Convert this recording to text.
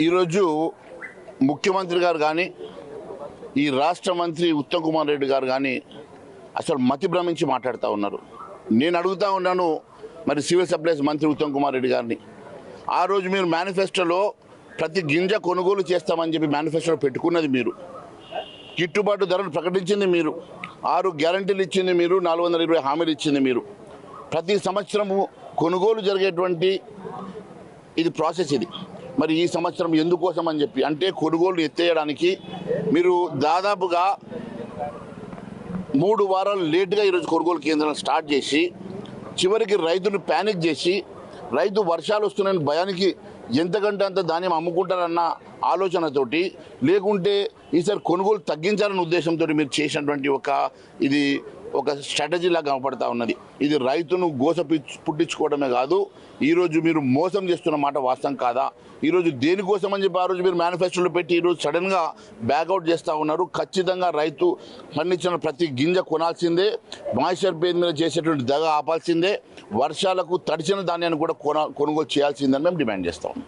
ఈరోజు ముఖ్యమంత్రి గారు కానీ ఈ రాష్ట్ర మంత్రి ఉత్తమ్ కుమార్ రెడ్డి గారు కానీ అసలు మతి భ్రమించి మాట్లాడుతూ ఉన్నారు. నేను అడుగుతా ఉన్నాను మరి సివిల్ సప్లైస్ మంత్రి ఉత్తమ్ కుమార్ రెడ్డి గారిని, ఆ రోజు మీరు మేనిఫెస్టోలో ప్రతి గింజ కొనుగోలు చేస్తామని చెప్పి మేనిఫెస్టోలో పెట్టుకున్నది మీరు, గిట్టుబాటు ధరలు ప్రకటించింది మీరు, 6 గ్యారంటీలు ఇచ్చింది మీరు, 420 హామీలు ఇచ్చింది మీరు. ప్రతి సంవత్సరము కొనుగోలు జరిగేటువంటి ఇది ప్రాసెస్ ఇది. మరి ఈ సంవత్సరం ఎందుకోసం అని చెప్పి అంటే కొనుగోలు ఎత్తేయడానికి మీరు దాదాపుగా 3 వారాలు లేటుగా ఈరోజు కొనుగోలు కేంద్రాలు స్టార్ట్ చేసి చివరికి రైతులు ప్యానిక్ చేసి రైతు వర్షాలు వస్తున్నాయని భయానికి ఎంతకంటే అంత ధాన్యం అమ్ముకుంటారన్న ఆలోచనతోటి, లేకుంటే ఈసారి కొనుగోలు తగ్గించాలనే ఉద్దేశంతో మీరు చేసినటువంటి ఒక స్ట్రాటజీ లాగా కనపడతా ఉన్నది. ఇది రైతును పుట్టించుకోవడమే కాదు, ఈరోజు మీరు మోసం చేస్తున్న మాట వాస్తవం కాదా? ఈరోజు దేనికోసం అని చెప్పి ఆ రోజు మీరు మేనిఫెస్టోలో పెట్టి ఈరోజు సడన్గా బ్యాక్అవుట్ చేస్తూ ఉన్నారు. ఖచ్చితంగా రైతు పండించిన ప్రతి గింజ కొనాల్సిందే, మాయిశ్చర్ పేరు మీద చేసేటువంటి దగ ఆపాల్సిందే, వర్షాలకు తడిచిన ధాన్యాన్ని కూడా కొనుగోలు చేయాల్సిందని మేము డిమాండ్ చేస్తాం.